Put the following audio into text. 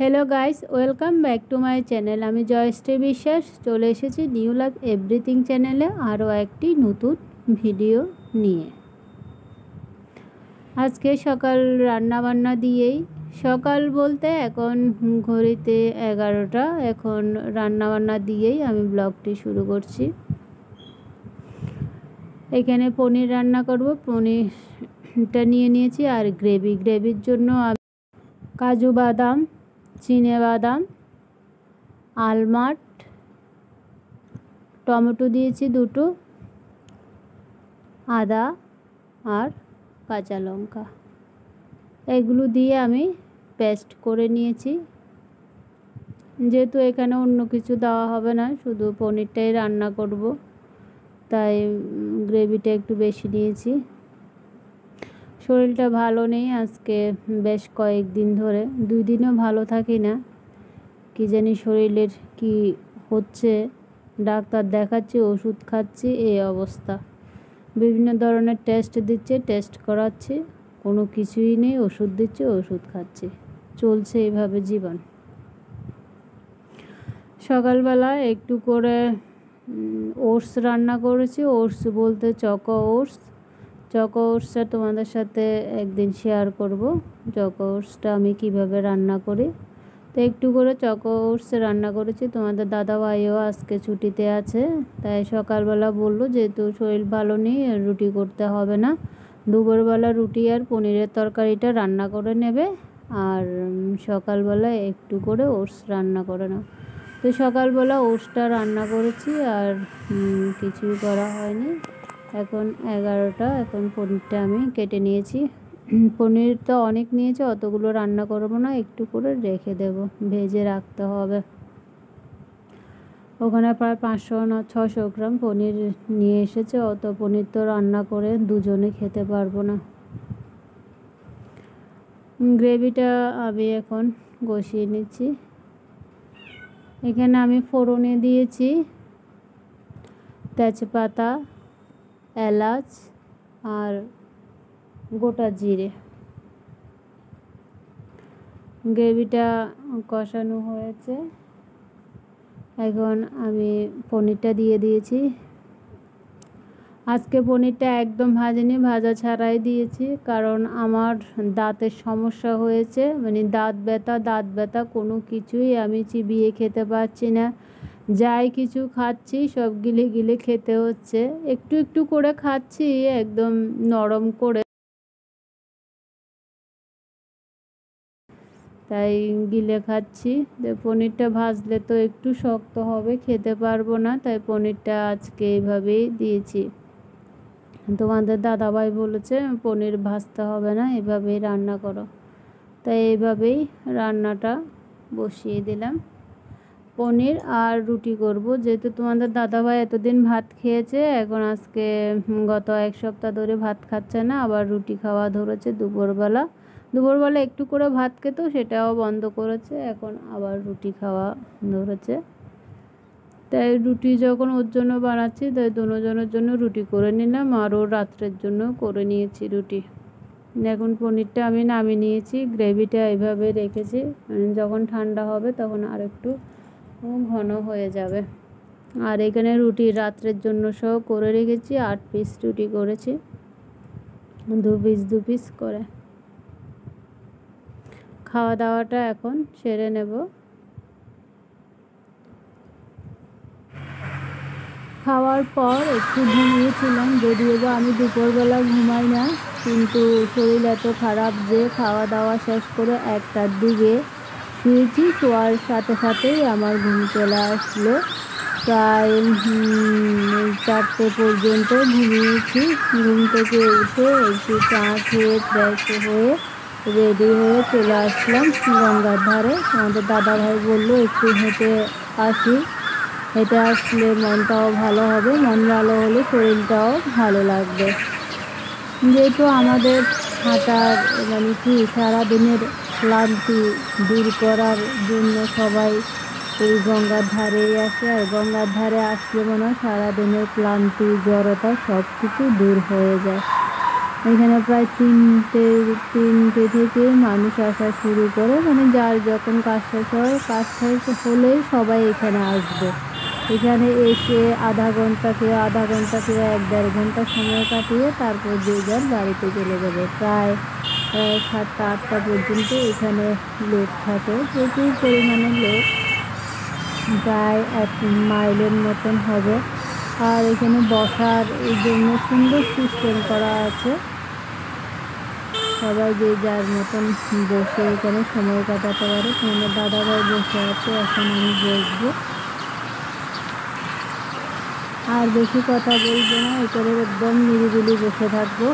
Hello guys, welcome back to my channel. আমি জয়শ্রী বিশ্বাস চলে এসেছি নিউ লাভ এভরিথিং চ্যানেলে আরও একটি নতুন ভিডিও নিয়ে। আজকে সকাল রান্নাবান্না দিয়েই, সকাল বলতে এখন ঘড়িতে 11টা, এখন রান্নাবান্না দিয়েই আমি ব্লগটি শুরু করছি। এখানে পনির রান্না করব, পনিরটা নিয়ে নিয়েছি। আর গ্রেভির জন্য কাজু বাদাম, চিনে বাদাম, আলমন্ড, টমেটো দিয়েছি দুটো, আদা আর কাঁচা লঙ্কা, এগুলো দিয়ে আমি পেস্ট করে নিয়েছি। যেহেতু এখানে অন্য কিছু দেওয়া হবে না, শুধু পনিরটাই রান্না করব, তাই গ্রেভিটা একটু বেশি নিয়েছি। শরীরটা ভালো নেই আজকে, বেশ কয়েকদিন ধরে, 2 দিনও ভালো থাকি না। কি জানি শরীরের কি হচ্ছে, ডাক্তার দেখাচ্ছি, ওষুধ খাচ্ছি, এই অবস্থা। বিভিন্ন ধরনের টেস্ট দিচ্ছে, টেস্ট করাচ্ছি, কোনো কিছুই নেই। ওষুধ দিচ্ছে, ওষুধ খাচ্ছি, চলছে এইভাবে জীবন। সকালবেলা একটু করে ওটস রান্না করেছি। ওটস বলতে চকো ওটসটা তোমাদের সাথে একদিন শেয়ার করব। চকো ওটসটা আমি কিভাবে রান্না করি। তো একটু করে চকো ওটস রান্না করেছি। তোমাদের দাদা ভাইও আজকে ছুটিতে আছে, তাই সকালবেলা বললো যেহেতু শরীর ভালো নেই, রুটি করতে হবে না, দুপুরবেলা রুটি আর পনিরের তরকারিটা রান্না করে নেবে, আর সকালবেলা একটু করে ওটস রান্না করে নাও। তো সকালবেলা ওটসটা রান্না করেছি, আর কিছুই করা হয়নি। এখন 11টা, এখন পনিরটা আমি কেটে নিয়েছি। পনির তো অনেক নিয়েছে, অতগুলো রান্না করবো না, একটু করে রেখে দেব, ভেজে রাখতে হবে। ওখানে প্রায় 500-600 গ্রাম পনির নিয়ে এসেছে। অত পনির তো রান্না করে দুজনে খেতে পারবো না। গ্রেভিটা আমি এখন কষিয়ে নিচ্ছি। এখানে আমি ফোড়নে দিয়েছি তেজপাতা, এলাচ আর গোটা জিরে। গ্রেভিটা কষানো হয়েছে, এখন আমি পনিরটা দিয়ে দিয়েছি। আজকে পনিরটা একদম ভাজিনি, ভাজা ছাড়াই দিয়েছি, কারণ আমার দাঁতের সমস্যা হয়েছে, মানে দাঁত ব্যথা, কোনো কিছুই আমি চিবিয়ে খেতে পারছি না। যাই কিছু খাচ্ছি সব গিলে খেতে হচ্ছে। একটু একটু করে খাচ্ছি, একদম নরম করে, তাই গিলে খাচ্ছি। পনিরটা ভাজলে তো একটু শক্ত হবে, খেতে পারবো না, তাই পনিরটা আজকে এইভাবেই দিয়েছি। তোমাদের দাদাভাই বলেছে পনির ভাজতে হবে না, এভাবেই রান্না করো, তাই এইভাবেই রান্নাটা বসিয়ে দিলাম। পনির আর রুটি করব, যেহেতু তোমাদের দাদাভাই এতদিন ভাত খেয়েছে, এখন আজকে গত 1 সপ্তাহ ধরে ভাত খাচ্ছে না, আবার রুটি খাওয়া ধরেছে। দুপুরবেলা একটু করে ভাত খেত, সেটাও বন্ধ করেছে, এখন আবার রুটি খাওয়া ধরেছে। তাই রুটি যখন ওর জন্য বানাচ্ছি, তাই দুজনের জন্য রুটি করে নিলাম, আর ওর রাত্রের জন্য করে নিয়েছি রুটি। এখন পনিরটা আমি নামিয়ে নিয়েছি, গ্রেভিটা এইভাবে রেখেছি, যখন ঠান্ডা হবে তখন আর একটু ঘন হয়ে যাবে। আর এখানে রুটি রাত্রের জন্য সহ করে রেখেছি, 8 পিস রুটি করেছি, 2 পিস করে। খাওয়া দাওয়াটা এখন সেরে নেব। খাওয়ার পর একটু ঘুমিয়েছিলাম, যদিও বা আমি দুপুরবেলা ঘুমাই না, কিন্তু শরীর এত খারাপ যে খাওয়া দাওয়া শেষ করে 1টার দিকে শুয়েছি। শোয়ার সাথে সাথেই আমার ঘুম চলে আসলো। প্রায় 4টে পর্যন্ত ঘুমিয়েছি। ঘুম থেকে উঠে একটু চা খেয়ে ফ্রেশ হয়ে রেডি হয়ে চলে আসলাম গঙ্গার ধারে। আমাদের দাদাভাই বললো একটু হেঁটে আসি, হেঁটে আসলে মনটাও ভালো হবে, মন ভালো হলে শরীরটাও ভালো লাগবে। যেহেতু আমাদের হাঁটার মানে কি সারাদিনের ক্লান্তি দূর করার জন্য সবাই এই গঙ্গার ধারেই আসে, আর গঙ্গার ধারে আসলে মনে হয় সারাদিনের ক্লান্তি, জড়তা সব কিছু দূর হয়ে যায়। এখানে প্রায় তিনটে থেকে মানুষ আসা শুরু করে, মানে যার যখন কাজ শেষ হয়, কাজ শেষ হলেই সবাই এখানে আসবে। এখানে এসে আধা ঘন্টা কেউ 1-1.5 ঘন্টা সময় কাটিয়ে তারপর যে যার বাড়িতে চলে যাবে। প্রায় 7টা-8টা পর্যন্ত এখানে লোক থাকে, প্রচুর পরিমাণে লোক, প্রায় 1 মাইলের মতন হবে। আর এখানে বসার জন্য সুন্দর সিস্টেম করা আছে, সবাই যে যার মতন বসে এখানে সময় কাটাতে পারে। তোমাদের দাদাভাই বসে আছে, এখন আমি বসবো। আর বেশি কথা বলবো না, এখানে একদম নিরিবিলি বসে থাকবো।